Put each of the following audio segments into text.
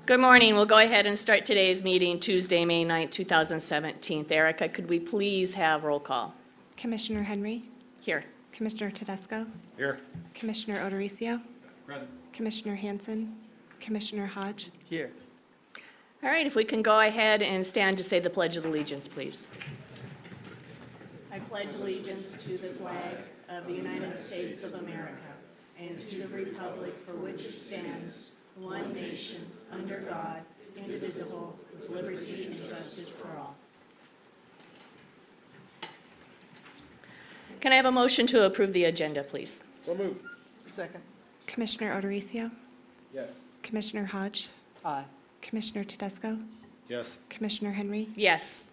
Good morning. We'll go ahead and start today's meeting, Tuesday, May 9th, 2017. Erica, could we please have roll call? Commissioner Henry. Here. Commissioner Tedesco. Here. Commissioner O'Dorisio. Present. Commissioner Hanson. Commissioner Hodge. Here. All right, if we can go ahead and stand to say the Pledge of Allegiance, please. I pledge allegiance to the flag of the United States of America and to the republic for which it stands, one nation, under God, indivisible, with liberty and justice for all. Can I have a motion to approve the agenda, please? So moved. Second. Commissioner O'Dorisio. Yes. Commissioner Hodge. Aye. Commissioner Tedesco. Yes. Commissioner Henry. Yes.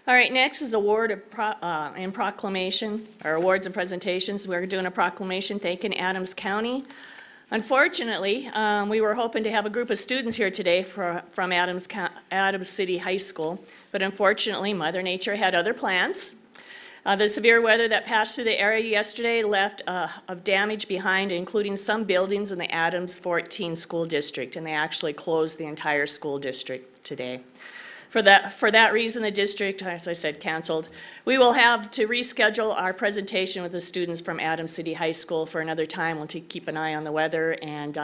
All right, next is award and proclamation, or awards and presentations. We're doing a proclamation thanking Adams County. Unfortunately, we were hoping to have a group of students here today from Adams City High School, but unfortunately, Mother Nature had other plans. The severe weather that passed through the area yesterday left of damage behind, including some buildings in the Adams 14 school district, and they actually closed the entire school district today. For that reason, the district, as I said, canceled. We will have to reschedule our presentation with the students from Adams City High School for another time. We'll keep an eye on the weather, and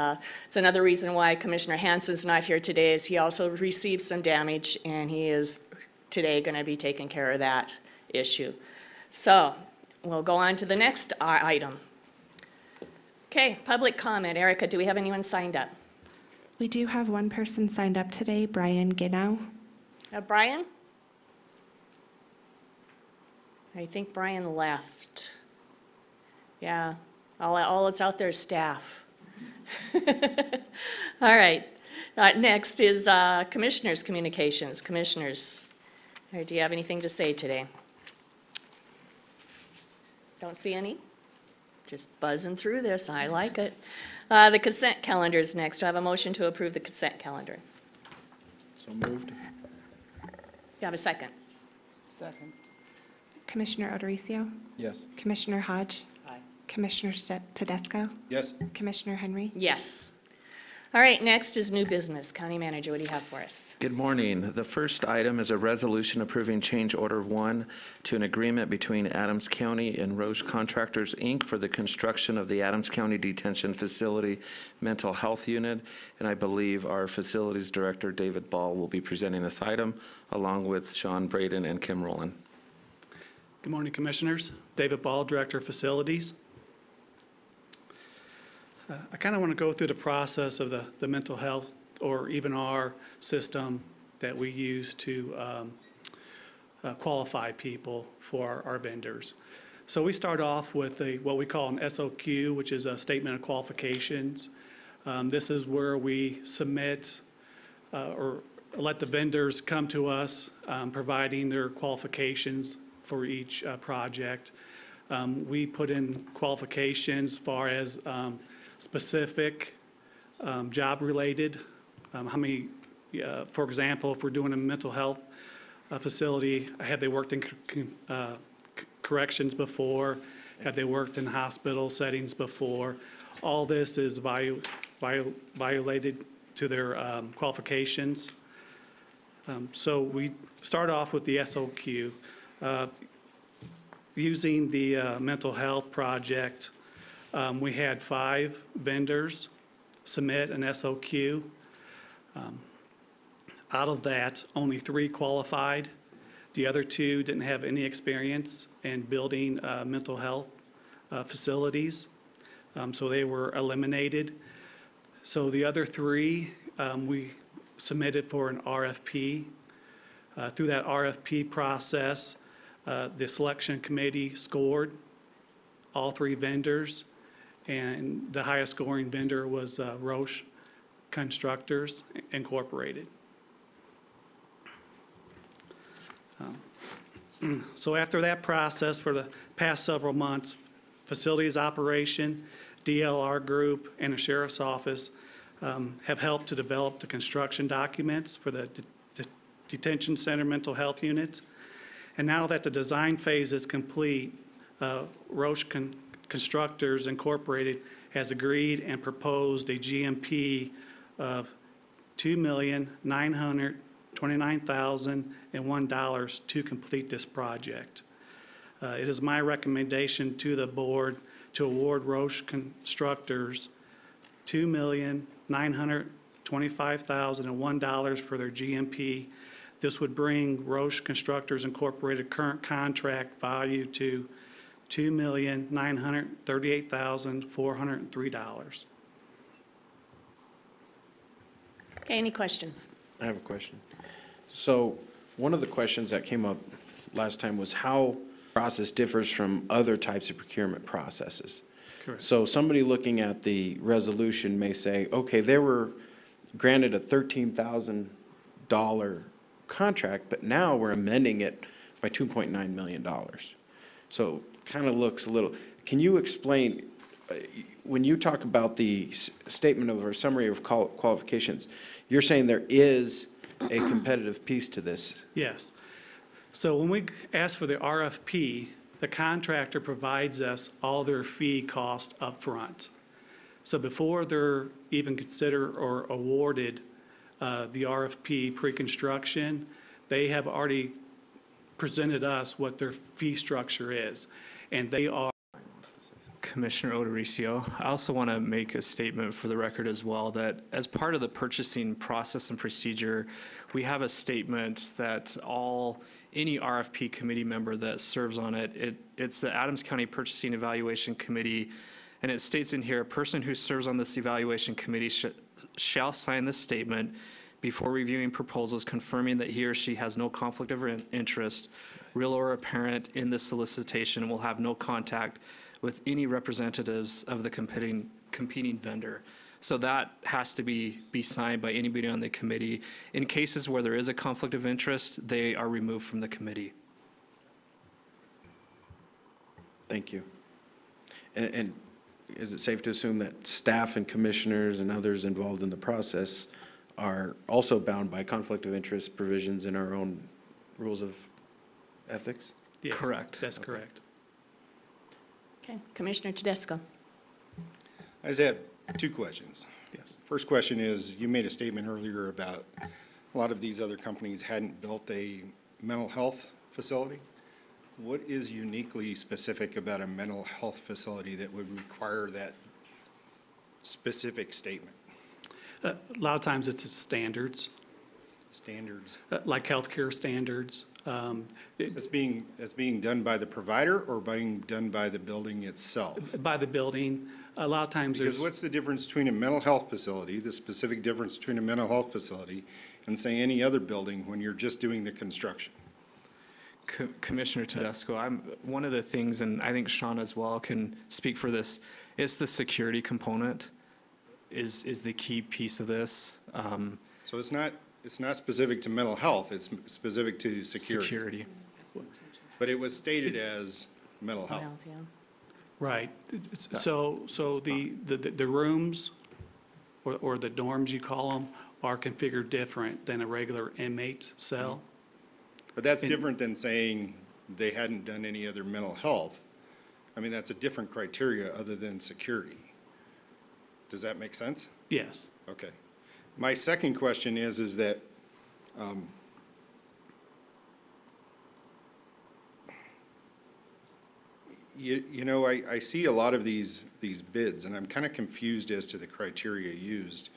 it's another reason why Commissioner Hanson's not here today, is he also received some damage, and he is today going to be taking care of that issue. So we'll go on to the next item. Okay, public comment. Erica, do we have anyone signed up? We do have one person signed up today, Brian Ginnow. Brian? I think Brian left. Yeah, all that's out there is staff. All right, next is Commissioners' communications. Commissioners, all right, do you have anything to say today? Don't see any? Just buzzing through this, I like it. The consent calendar is next. Do I have a motion to approve the consent calendar? So moved. Do you have a second? Second. Commissioner O'Dorisio. Yes. Commissioner Hodge. Aye. Commissioner Tedesco. Yes. Commissioner Henry. Yes. All right, next is new business. County Manager, what do you have for us? Good morning. The first item is a resolution approving change order 1 to an agreement between Adams County and Roche Contractors, Inc. for the construction of the Adams County Detention Facility Mental Health Unit. And I believe our Facilities Director, David Ball, will be presenting this item along with Sean Braden and Kim Rowland. Good morning, Commissioners. David Ball, Director of Facilities. I kind of want to go through the process of the mental health, or even our system that we use to qualify people for our vendors. So we start off with what we call an SOQ, which is a Statement of Qualifications. This is where we submit or let the vendors come to us, providing their qualifications for each project. We put in qualifications as far as specific, job-related, how many, for example, if we're doing a mental health facility, have they worked in corrections before? Have they worked in hospital settings before? All this is violated to their qualifications. So we start off with the SOQ. Using the mental health project, we had 5 vendors submit an SOQ. Out of that, only 3 qualified. The other 2 didn't have any experience in building mental health facilities, so they were eliminated. So the other 3, we submitted for an RFP. Through that RFP process, the selection committee scored all 3 vendors, and the highest scoring vendor was Roche Constructors Incorporated. So after that process, for the past several months, facilities operation, DLR Group, and the Sheriff's Office have helped to develop the construction documents for the detention center mental health units. And now that the design phase is complete, Roche Constructors Incorporated has agreed and proposed a GMP of $2,929,001 to complete this project. It is my recommendation to the board to award Roche Constructors $2,925,001 for their GMP. This would bring Roche Constructors Incorporated current contract value to $2,938,403. Okay, any questions? I have a question. So one of the questions that came up last time was how process differs from other types of procurement processes. Correct. So somebody looking at the resolution may say, okay, they were granted a $13,000 contract, but now we're amending it by $2.9 million. So kind of looks a little, can you explain, when you talk about the statement of or summary of qualifications, you're saying there is a competitive piece to this? Yes. So when we ask for the RFP, the contractor provides us all their fee cost up front. So before they're even considered or awarded the RFP pre-construction, they have already presented us what their fee structure is. And they are Commissioner Odoricio, I also want to make a statement for the record as well that as part of the purchasing process and procedure, we have a statement that any RFP committee member that serves on it's the Adams County Purchasing Evaluation Committee, and it states in here, a person who serves on this evaluation committee shall sign this statement before reviewing proposals confirming that he or she has no conflict of interest, real or apparent, in this solicitation and will have no contact with any representatives of the competing vendor. So that has to be signed by anybody on the committee. In cases where there is a conflict of interest, they are removed from the committee. Thank you. And is it safe to assume that staff and commissioners and others involved in the process are also bound by conflict of interest provisions in our own rules of ethics? Yes, Correct. That's correct. Okay, Commissioner Tedesco. I just have two questions. Yes. First question is, you made a statement earlier about a lot of these other companies hadn't built a mental health facility. What is uniquely specific about a mental health facility that would require that specific statement? A lot of times it's standards, Standards? like healthcare standards. That's being done by the provider or being done by the building itself? By the building, a lot of times Because there's, what's the difference between a mental health facility, the specific difference between a mental health facility and say any other building when you're just doing the construction? Commissioner Tedesco, one of the things, and I think Sean as well can speak for this, it's the security component is the key piece of this. So it's not specific to mental health, it's specific to security. Security. But it was stated as mental health. Yeah. right. So the rooms or the dorms you call them are configured different than a regular inmate cell. But that's different than saying they hadn't done any other mental health. I mean, that's a different criteria other than security. Does that make sense? Yes. Okay. My second question is that, you know, I see a lot of these bids, and I'm kind of confused as to the criteria used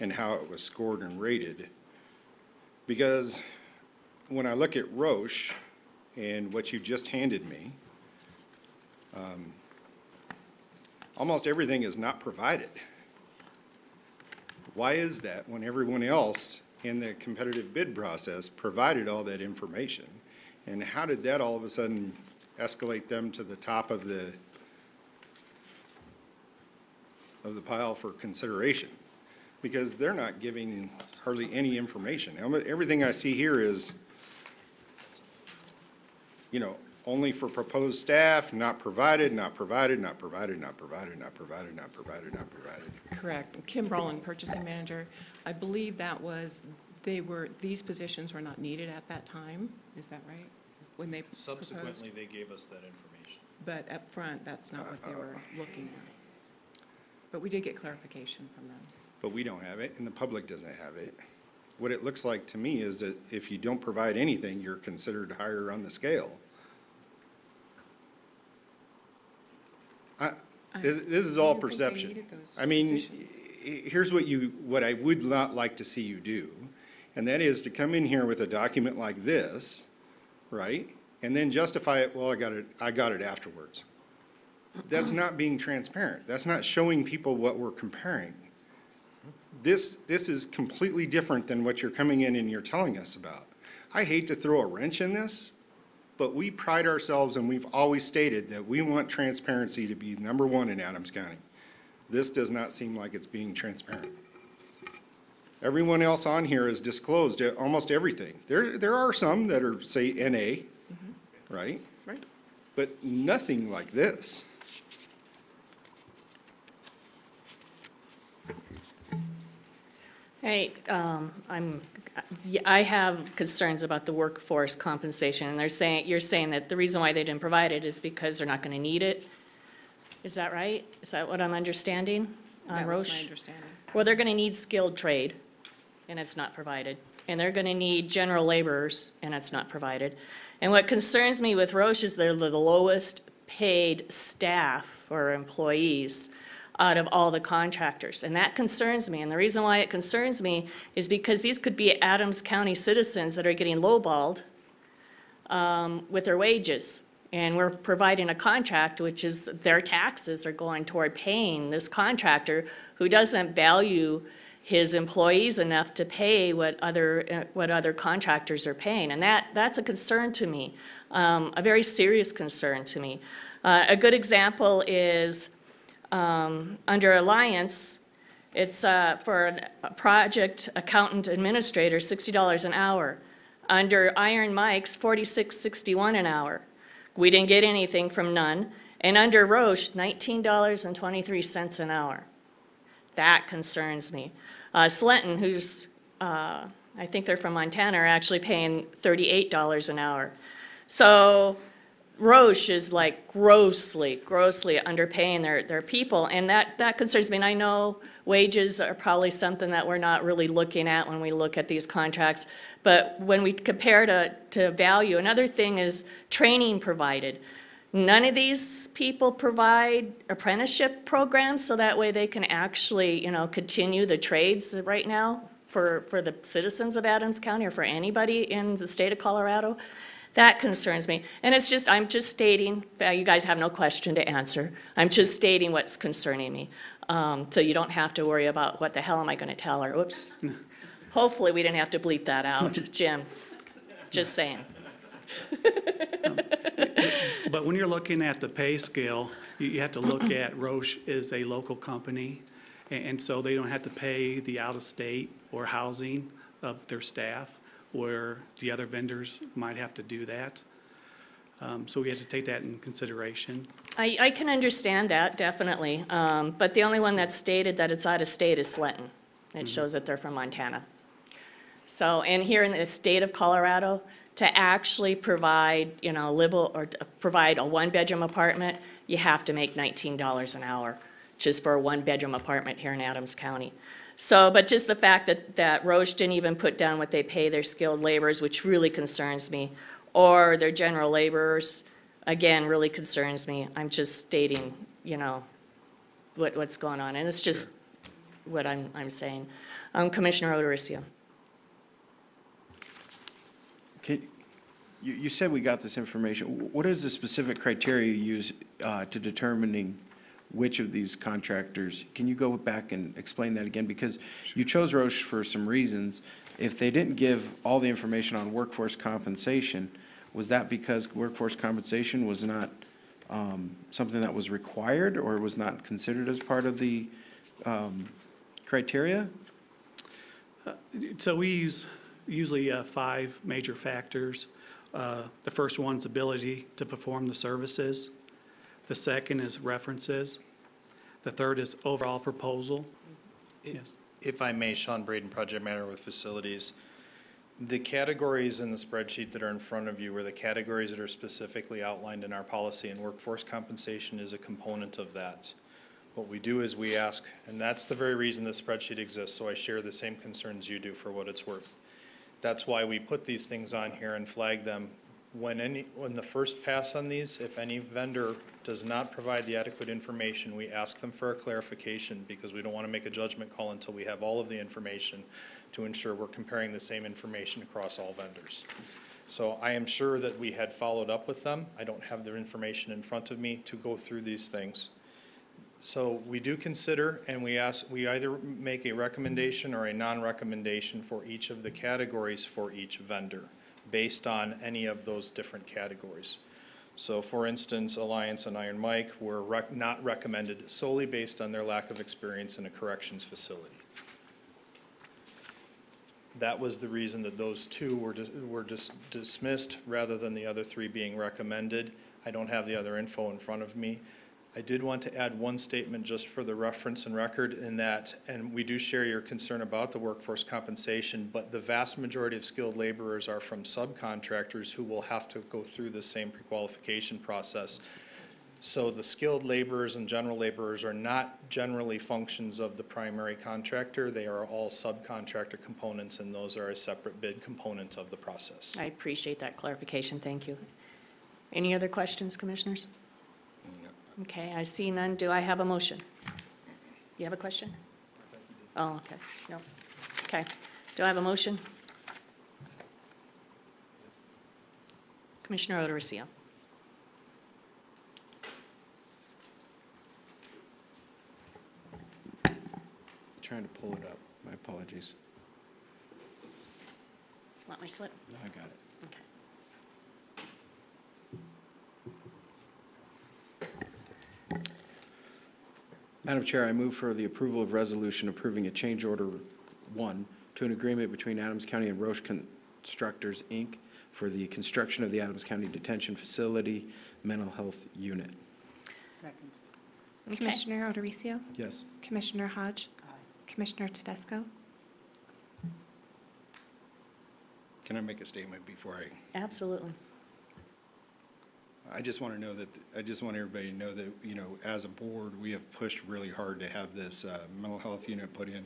and how it was scored and rated. Because when I look at Roche and what you just handed me, almost everything is not provided. Why is that when everyone else in the competitive bid process provided all that information? And how did that all of a sudden escalate them to the top of the pile for consideration? Because they're not giving hardly any information. Everything I see here is, you know, only for proposed staff, not provided, not provided, not provided, not provided, not provided, not provided, not provided. Correct. Kim Brolin, purchasing manager. I believe that was, these positions were not needed at that time. Is that right? When they proposed? Subsequently, they gave us that information. But up front, that's not what they were looking at. But we did get clarification from them. but we don't have it, and the public doesn't have it. What it looks like to me is that if you don't provide anything, you're considered higher on the scale. This is all didn't think they perception. needed those I mean, positions. here's what I would not like to see you do, and that is to come in here with a document like this, right? And then justify it, well, I got it afterwards. That's not being transparent. That's not showing people what we're comparing. This is completely different than what you're coming in and you're telling us about. I hate to throw a wrench in this, but we pride ourselves, and we've always stated that we want transparency to be number one in Adams County. This does not seem like it's being transparent. Everyone else on here has disclosed almost everything. There are some that are, say, NA, right? Right. But nothing like this. Hey, I have concerns about the workforce compensation, and you're saying that the reason why they didn't provide it is because they're not gonna need it? Is that right? Is that what I'm understanding on That was Roche? my understanding. Well, they're gonna need skilled trade, and it's not provided. And they're gonna need general laborers, and it's not provided. And what concerns me with Roche is they're the lowest paid staff or employees out of all the contractors. And that concerns me. And the reason why it concerns me is because these could be Adams County citizens that are getting lowballed with their wages. And we're providing a contract, which is their taxes are going toward paying this contractor who doesn't value his employees enough to pay what other contractors are paying. And that's a concern to me, a very serious concern to me. A good example is under Alliance, it's for a project accountant administrator, $60 an hour. Under Iron Mike's, $46.61 an hour. We didn't get anything from none. And under Roche, $19.23 an hour. That concerns me. Slenton, who's, I think they're from Montana, are actually paying $38 an hour. So Roche is like grossly underpaying their people, and that concerns me. And I know wages are probably something that we're not really looking at when we look at these contracts, but when we compare to value, another thing is training provided. None of these people provide apprenticeship programs, so that way they can actually, continue the trades right now for the citizens of Adams County or for anybody in the state of Colorado. That concerns me. And I'm just stating, you guys have no question to answer. I'm just stating what's concerning me. So you don't have to worry about what the hell am I gonna tell her, oops. Hopefully we didn't have to bleep that out, Jim, just saying. But when you're looking at the pay scale, you have to look at Roche is a local company, and so they don't have to pay the out-of-state or housing of their staff, where the other vendors might have to do that. So we have to take that in consideration. I can understand that, definitely. But the only one that's stated that it's out of state is Slenton. It shows that they're from Montana. So, and here in the state of Colorado, to actually provide, provide a one-bedroom apartment, you have to make $19 an hour, just for a one-bedroom apartment here in Adams County. So, but just the fact that Roche didn't even put down what they pay their skilled laborers, which really concerns me, or their general laborers, again, really concerns me. I'm just stating, what's going on, and it's just what I'm saying. Commissioner O'Dorisio. You said we got this information. What is the specific criteria you use to determining which of these contractors? Can you go back and explain that again? Because you chose Roche for some reasons. If they didn't give all the information on workforce compensation, was that because workforce compensation was not something that was required or was not considered as part of the criteria? So we use usually 5 major factors. The first one's ability to perform the services. The second is references. The third is overall proposal. Yes. If I may, Sean Braden, Project Manager with Facilities. The categories in the spreadsheet that are in front of you are the categories that are specifically outlined in our policy, and workforce compensation is a component of that. What we do is we ask, and that's the very reason the spreadsheet exists, so I share the same concerns you do for what it's worth. That's why we put these things on here and flag them. When the first pass on these, if any vendor does not provide the adequate information, we ask them for a clarification because we don't want to make a judgment call until we have all of the information to ensure we're comparing the same information across all vendors. So I am sure that we had followed up with them. I don't have their information in front of me to go through these things. So we do consider, and we either make a recommendation or a non-recommendation for each of the categories for each vendor, based on any of those different categories. So for instance, Alliance and Iron Mike were not recommended solely based on their lack of experience in a corrections facility. That was the reason that those two were dismissed rather than the other three being recommended. I don't have the other info in front of me. I did want to add one statement just for the reference and record in that, and we do share your concern about the workforce compensation, but the vast majority of skilled laborers are from subcontractors who will have to go through the same pre-qualification process. So the skilled laborers and general laborers are not generally functions of the primary contractor. They are all subcontractor components, and those are a separate bid component of the process. I appreciate that clarification, thank you. Any other questions, commissioners? Okay, I see none. Do I have a motion? You have a question? Oh, okay, no. Okay, do I have a motion? Commissioner O'Dorisio. Trying to pull it up. My apologies. Want my slip? No, I got it. Okay. Madam Chair, I move for the approval of resolution approving a change order 1 to an agreement between Adams County and Roche Constructors, Inc. for the construction of the Adams County Detention Facility Mental Health Unit. Second. Okay. Commissioner O'Dorisio? Yes. Commissioner Hodge? Aye. Commissioner Tedesco? Can I make a statement before Absolutely. I just want to know that, I just want everybody to know that, you know, as a board, we have pushed really hard to have this mental health unit put in.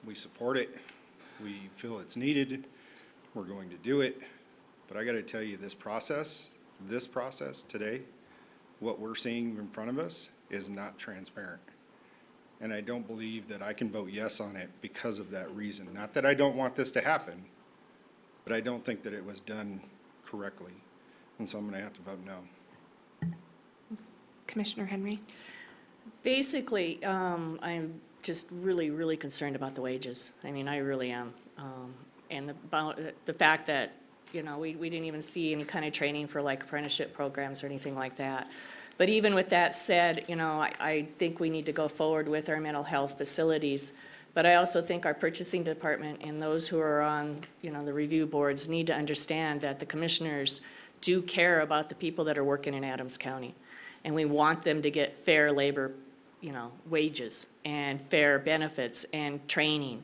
We support it. We feel it's needed. We're going to do it. But I got to tell you, this process today, what we're seeing in front of us is not transparent. And I don't believe that I can vote yes on it because of that reason. Not that I don't want this to happen, but I don't think that it was done correctly. And so I'm going to have to vote no. Commissioner Henry? Basically, I'm just really, really concerned about the wages. I mean, I really am. And the fact that, you know, we didn't even see any kind of training for like apprenticeship programs or anything like that. But even with that said, you know, I think we need to go forward with our mental health facilities. But I also think our purchasing department and those who are on, you know, the review boards need to understand that the commissioners do care about the people that are working in Adams County. And we want them to get fair labor, you know, wages and fair benefits and training.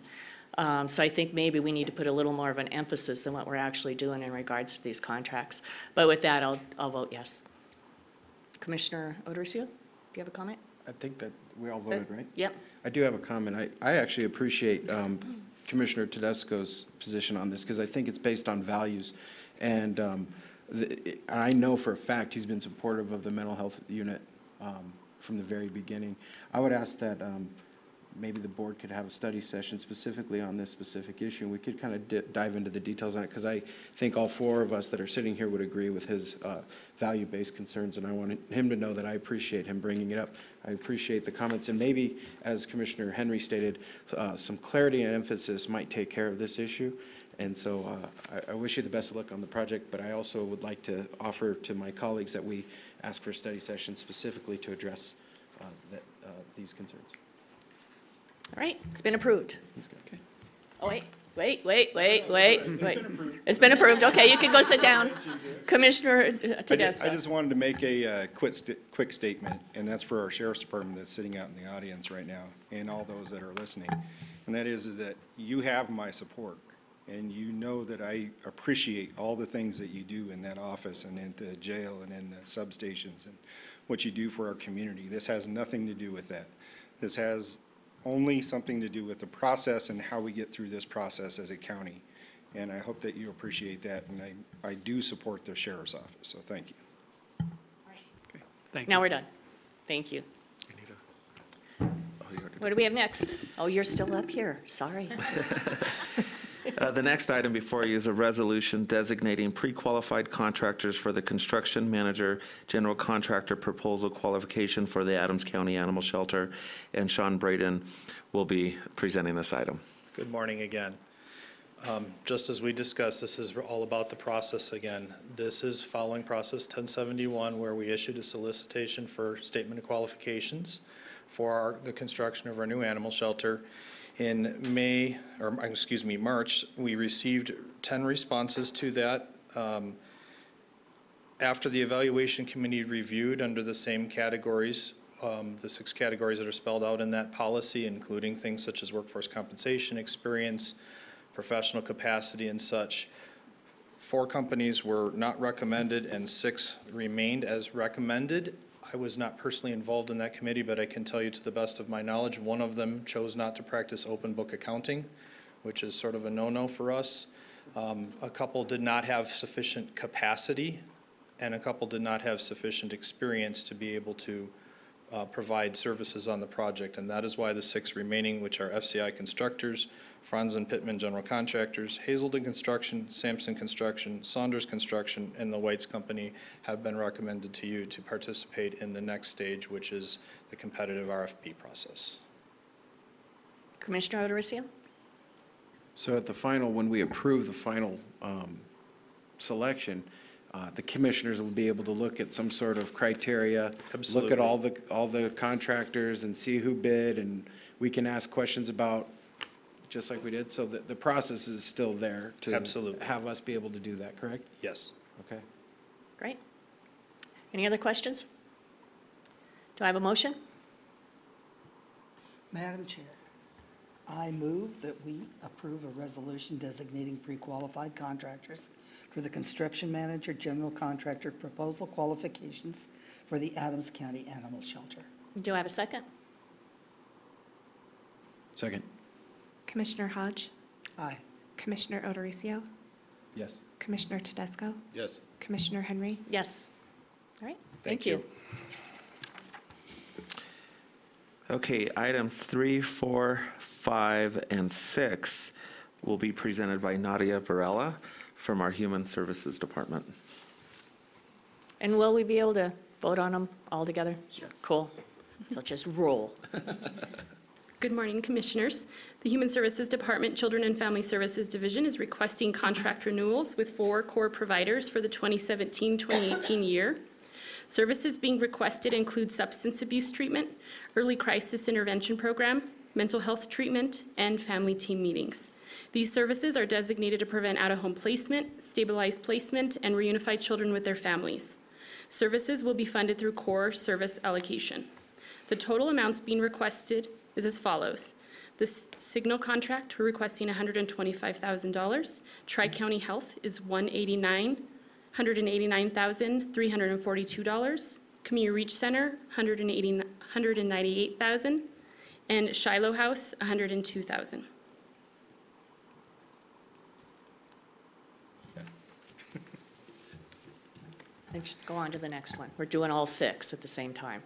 So I think maybe we need to put a little more of an emphasis than what we're actually doing in regards to these contracts. But with that, I'll vote yes. Commissioner O'Dorisio, do you have a comment? I think that we all That's it? voted, right? Yep. I do have a comment. I actually appreciate Commissioner Tedesco's position on this because I think it's based on values. And I know for a fact he's been supportive of the mental health unit from the very beginning. I would ask that maybe the board could have a study session specifically on this specific issue. We could kind of dive into the details on it because I think all four of us that are sitting here would agree with his value-based concerns, and I want him to know that I appreciate him bringing it up. I appreciate the comments, and maybe, as Commissioner Henry stated, some clarity and emphasis might take care of this issue. And so I wish you the best of luck on the project, but I also would like to offer to my colleagues that we ask for a study session specifically to address these concerns. All right, it's been approved. Okay. Oh, wait. It's been approved. Okay, you can go sit down. Commissioner Tedesco. I just wanted to make a quick statement, and that's for our sheriff's department that's sitting out in the audience right now, and all those that are listening. And that is that you have my support, and you know that I appreciate all the things that you do in that office and in the jail and in the substations and what you do for our community. This has nothing to do with that. This has only something to do with the process and how we get through this process as a county. And I hope that you appreciate that, and I do support the sheriff's office, so thank you. Thank you. Now we're done. Thank you. What do we have next? Oh, you're still up here. Sorry. The next item before you is a resolution designating pre-qualified contractors for the construction manager, general contractor proposal qualification for the Adams County Animal Shelter, and Sean Braden will be presenting this item. Good morning again. Just as we discussed, this is all about the process again. This is following process 1071, where we issued a solicitation for statement of qualifications for the construction of our new animal shelter. In March, we received 10 responses to that. After the evaluation committee reviewed under the same categories, the 6 categories that are spelled out in that policy, including things such as workforce compensation, experience, professional capacity, and such, 4 companies were not recommended and 6 remained as recommended. I was not personally involved in that committee, but I can tell you to the best of my knowledge, one of them chose not to practice open book accounting, which is sort of a no-no for us. A couple did not have sufficient capacity, and a couple did not have sufficient experience to be able to provide services on the project. And that is why the 6 remaining, which are FCI Constructors, Franz and Pittman General Contractors, Hazelden Construction, Sampson Construction, Saunders Construction, and the Whites Company have been recommended to you to participate in the next stage, which is the competitive RFP process. Commissioner O'Dorisio? So at the final, when we approve the final selection, the commissioners will be able to look at some sort of criteria. Absolutely. Look at all the contractors and see who bid, and we can ask questions about, just like we did. So the process is still there to Absolutely. have us be able to do that, correct? Yes. Okay. Great. Any other questions? Do I have a motion? Madam Chair, I move that we approve a resolution designating pre-qualified contractors for the construction manager, general contractor proposal qualifications for the Adams County Animal Shelter. Do I have a second? Second. Commissioner Hodge, Aye. Commissioner O'Dorisio, Yes. Commissioner Tedesco, Yes. Commissioner Henry. Yes. All right, Thank thank you. Okay, items 3, 4, 5, and 6 will be presented by Nadia Varela from our Human Services Department. And will we be able to vote on them all together? Yes. Cool. So just roll. Good morning, Commissioners. The Human Services Department Children and Family Services Division is requesting contract renewals with 4 core providers for the 2017-2018 year. Services being requested include substance abuse treatment, early crisis intervention program, mental health treatment, and family team meetings. These services are designated to prevent out-of-home placement, stabilized placement, and reunify children with their families. Services will be funded through core service allocation. The total amounts being requested is as follows. The Signal contract, we're requesting $125,000. Tri-County Health is $189,342. Community Reach Center, $198,000. And Shiloh House, $102,000. And just go on to the next one. We're doing all 6 at the same time.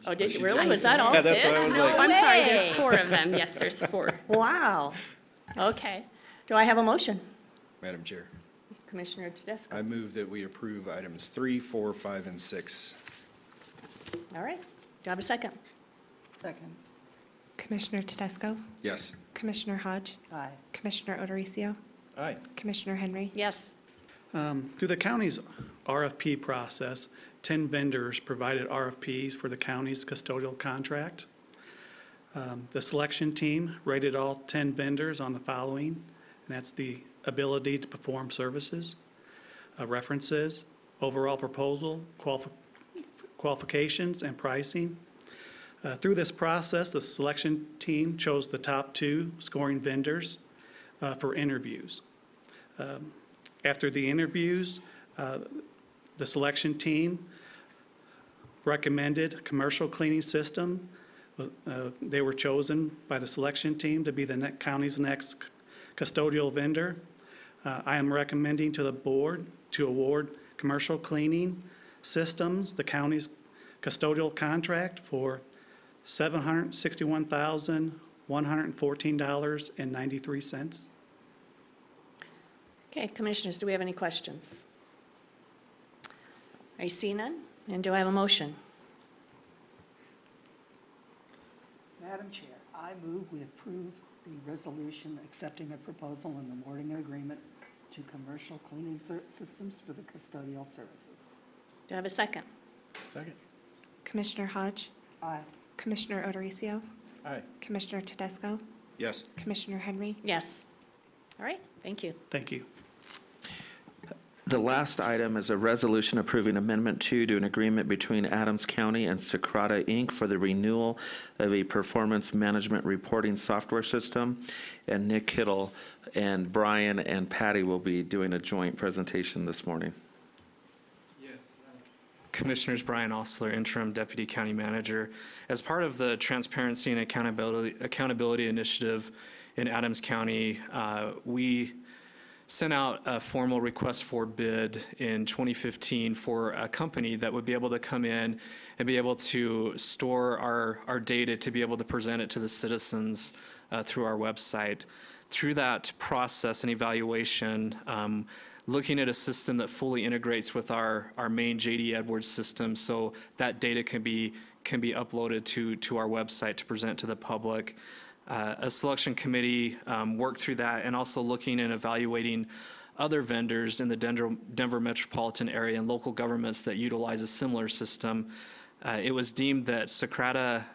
Oh, did you she really? did. Was that all Yeah, 6? that's what I was No like. I'm sorry, there's way. 4 of them. Yes, there's 4. Wow. Okay. Do I have a motion? Madam Chair, Commissioner Tedesco? I move that we approve items 3, 4, 5, and 6. All right. Do I have a second? Second. Commissioner Tedesco, Yes. Commissioner Hodge, Aye. Commissioner O'Dorisio, Aye. Commissioner Henry. Yes. Through the county's RFP process, 10 vendors provided RFPs for the county's custodial contract. The selection team rated all 10 vendors on the following, and that's the ability to perform services, references, overall proposal, qualifications, and pricing. Through this process, the selection team chose the top 2 scoring vendors for interviews. After the interviews, the selection team recommended commercial cleaning system. They were chosen by the selection team to be the county's next custodial vendor. I am recommending to the board to award commercial cleaning systems, the county's custodial contract for $761,114.93. Okay, commissioners, do we have any questions? I see none, and do I have a motion? Madam Chair, I move we approve the resolution accepting a proposal and awarding an agreement to commercial cleaning systems for the custodial services. Do I have a second? Second. Commissioner Hodge, Aye. Commissioner Odericio, Aye. Commissioner Tedesco, Yes. Commissioner Henry. Yes. All right, thank you. Thank you. The last item is a resolution approving Amendment 2 to an agreement between Adams County and Socrata, Inc. for the renewal of a performance management reporting software system. And Nick Kittle and Brian and Patty will be doing a joint presentation this morning. Commissioners, Brian Osler, Interim Deputy County Manager. As part of the Transparency and Accountability Initiative in Adams County, we sent out a formal request for bid in 2015 for a company that would be able to come in and be able to store our data to be able to present it to the citizens through our website. Through that process and evaluation, looking at a system that fully integrates with our main JD Edwards system, so that data can be uploaded to our website to present to the public. A selection committee worked through that, and also looking and evaluating other vendors in the Denver metropolitan area and local governments that utilize a similar system. It was deemed that Socrata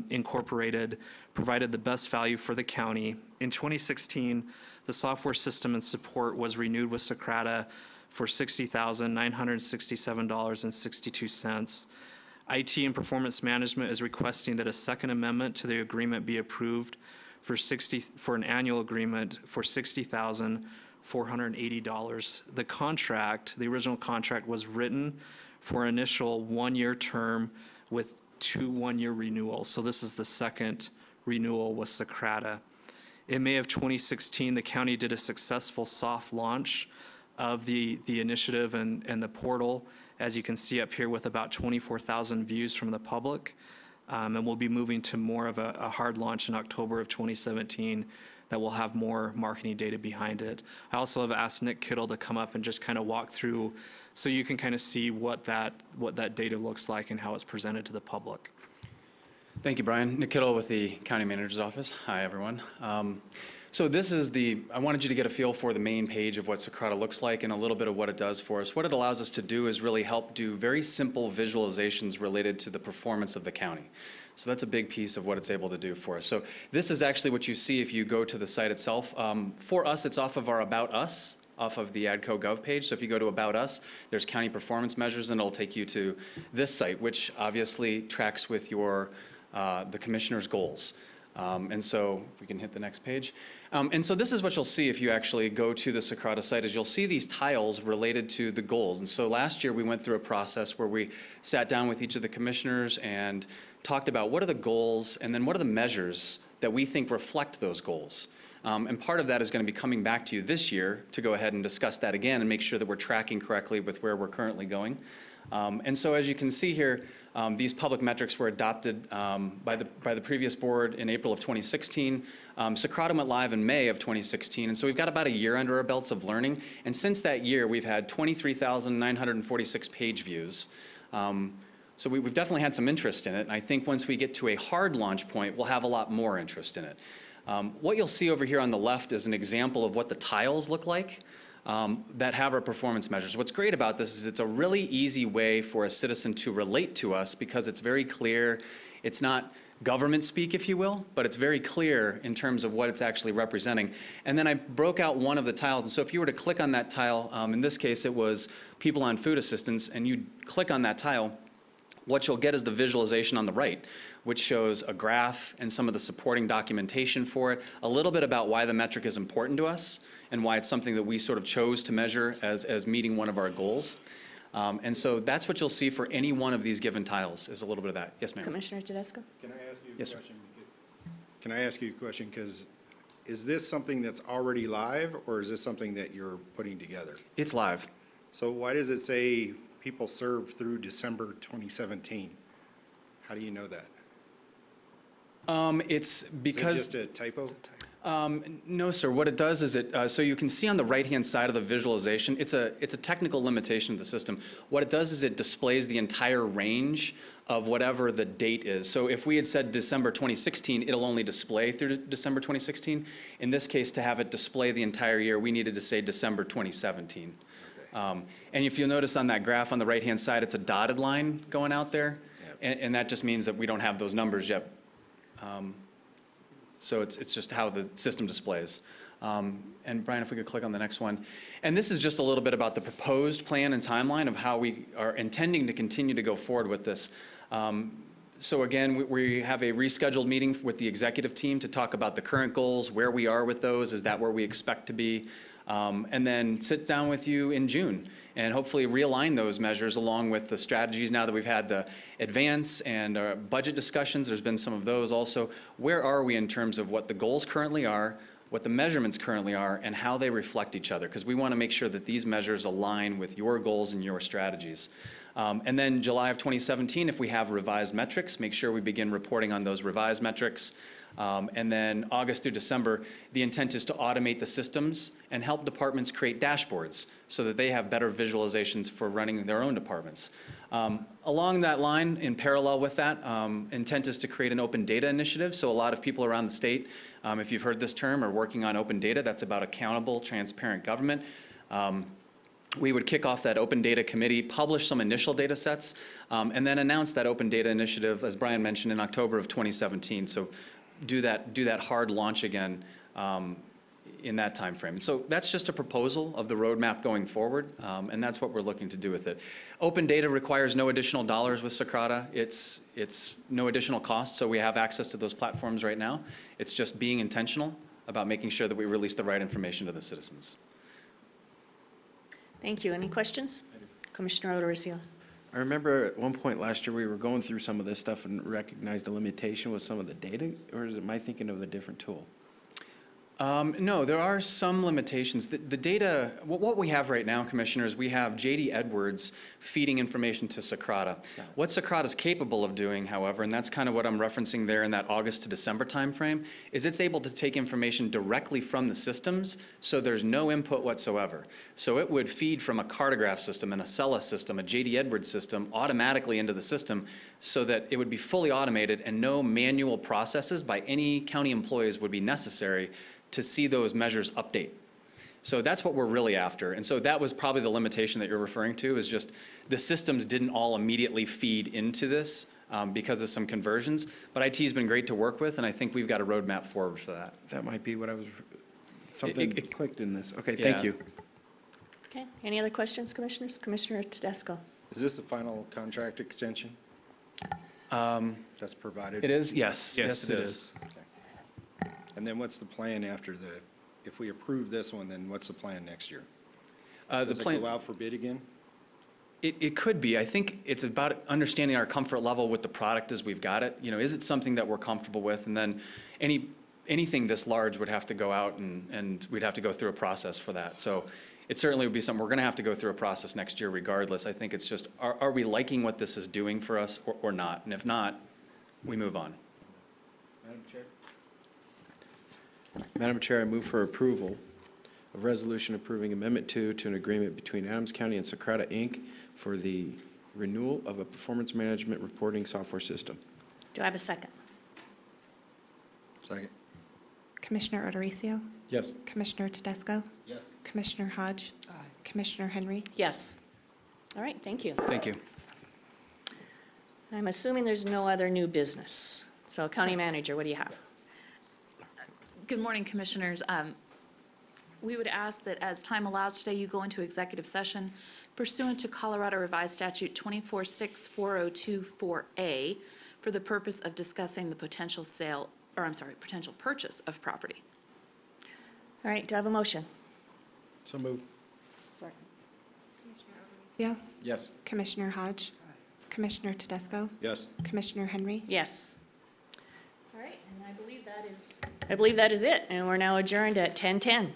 Incorporated provided the best value for the county. In 2016, the software system and support was renewed with Socrata for $60,967.62. IT and Performance Management is requesting that a second amendment to the agreement be approved for an annual agreement for $60,480. The original contract was written for an initial one-year term with 2 one-year renewals. So this is the second renewal with Socrata. In May of 2016, the county did a successful soft launch of the initiative and the portal, as you can see up here, with about 24,000 views from the public. And we'll be moving to more of a hard launch in October of 2017 that will have more marketing data behind it. I also have asked Nick Kittle to come up and just kind of walk through so you can kind of see what that data looks like and how it's presented to the public. Thank you, Brian. Nick Kittle with the County Manager's Office. Hi, everyone. So this is I wanted you to get a feel for the main page of what Socrata looks like and a little bit of what it does for us. What it allows us to do is really help do very simple visualizations related to the performance of the county. So that's a big piece of what it's able to do for us. So this is actually what you see if you go to the site itself. For us, it's off of our About Us, off of the ADCO Gov page. So if you go to About Us, there's county performance measures, and it'll take you to this site, which obviously tracks with your the commissioner's goals. And so if we can hit the next page. And so this is what you'll see if you actually go to the Socrata site, is you'll see these tiles related to the goals. And so last year we went through a process where we sat down with each of the commissioners and talked about what are the goals and then what are the measures that we think reflect those goals. And part of that is going to be coming back to you this year to go ahead and discuss that again and make sure that we're tracking correctly with where we're currently going. And so as you can see here, these public metrics were adopted by the previous board in April of 2016. Socrata went live in May of 2016, and so we've got about a year under our belts of learning. And since that year, we've had 23,946 page views. So we've definitely had some interest in it, and I think once we get to a hard launch point, we'll have a lot more interest in it. What you'll see over here on the left is an example of what the tiles look like. That have our performance measures. What's great about this is it's a really easy way for a citizen to relate to us because it's very clear. It's not government speak, if you will, but it's very clear in terms of what it's actually representing. And then I broke out one of the tiles. And so if you were to click on that tile, in this case it was people on food assistance, and you click on that tile, what you'll get is the visualization on the right, which shows a graph and some of the supporting documentation for it, a little bit about why the metric is important to us, and why it's something that we sort of chose to measure as meeting one of our goals. And so that's what you'll see for any one of these given tiles, is a little bit of that. Yes, ma'am? Commissioner Tedesco? Can I ask you a Yes, sir. question? Can I ask you a question? Because is this something that's already live, or is this something that you're putting together? It's live. So why does it say people served through December 2017? How do you know that? It's Is it because. just a typo? No, sir. What it does is so you can see on the right-hand side of the visualization, it's a technical limitation of the system. What it does is it displays the entire range of whatever the date is. So if we had said December 2016, it'll only display through December 2016. In this case, to have it display the entire year, we needed to say December 2017. And if you'll notice on that graph on the right-hand side, it's a dotted line going out there. And that just means that we don't have those numbers yet. So it's just how the system displays. And Brian, if we could click on the next one. And this is just a little bit about the proposed plan and timeline of how we are intending to continue to go forward with this. So again, we have a rescheduled meeting with the executive team to talk about the current goals, where we are with those, is that where we expect to be? And then sit down with you in June and hopefully realign those measures along with the strategies. Now that we've had the advance and budget discussions, there's been some of those also. Where are we in terms of what the goals currently are, what the measurements currently are, and how they reflect each other? Because we want to make sure that these measures align with your goals and your strategies. And then July of 2017, if we have revised metrics, make sure we begin reporting on those revised metrics. And then August through December, the intent is to automate the systems and help departments create dashboards so that they have better visualizations for running their own departments. Along that line, in parallel with that, intent is to create an open data initiative. So a lot of people around the state, if you've heard this term, are working on open data. That's about accountable, transparent government. We would kick off that open data committee, publish some initial data sets, and then announce that open data initiative, as Brian mentioned, in October of 2017. So do that hard launch again in that time frame. And so that's just a proposal of the roadmap going forward, and that's what we're looking to do with it. Open data requires no additional dollars with Socrata. It's no additional cost, so we have access to those platforms right now. It's just being intentional about making sure that we release the right information to the citizens. Thank you. Any questions? Commissioner O'Dorisio. I remember at one point last year, we were going through some of this stuff and recognized a limitation with some of the data, or am I thinking of a different tool? No, there are some limitations. The data, what we have right now, Commissioners, we have J.D. Edwards feeding information to Socrata. What Socrata is capable of doing, however, and that's kind of what I'm referencing there in that August to December timeframe, is it's able to take information directly from the systems, so there's no input whatsoever. So it would feed from a Cartograph system, an Acela system, a J.D. Edwards system, automatically into the system, so that it would be fully automated and no manual processes by any county employees would be necessary to see those measures update. So that's what we're really after. And so that was probably the limitation that you're referring to, is just the systems didn't all immediately feed into this because of some conversions. But IT has been great to work with, and I think we've got a roadmap forward for that. That might be what I was, something It clicked in this. Okay, Yeah. thank you. Okay. Any other questions, Commissioners? Commissioner Tedesco. Is this the final contract extension that's provided? It is? Yes. Yes, it is. And then what's the plan after if we approve this one, then what's the plan next year? The Does it plan, go out for bid again? it could be. I think it's about understanding our comfort level with the product as we've got it. You know, is it something that we're comfortable with? And then anything this large would have to go out and we'd have to go through a process for that. So it certainly would be something, we're going to have to go through a process next year regardless. I think it's just, are we liking what this is doing for us or not? And if not, we move on. Madam Chair? Madam Chair, I move for approval of resolution approving Amendment 2 to an agreement between Adams County and Socrata, Inc. for the renewal of a performance management reporting software system. Do I have a second? Second. Commissioner O'Dorisio? Yes. Commissioner Tedesco? Yes. Commissioner Hodge? Commissioner Henry? Yes. All right, thank you. Thank you. I'm assuming there's no other new business. So County Manager, what do you have? Good morning, Commissioners. We would ask that as time allows today, you go into executive session pursuant to Colorado Revised Statute 246402-4A for the purpose of discussing the potential potential purchase of property. All right, do I have a motion? So moved. Second. Theo, Yes. Commissioner Hodge, Commissioner Tedesco, Yes. Commissioner Henry. Yes. All right, and I believe that is it, and we're now adjourned at 10:10.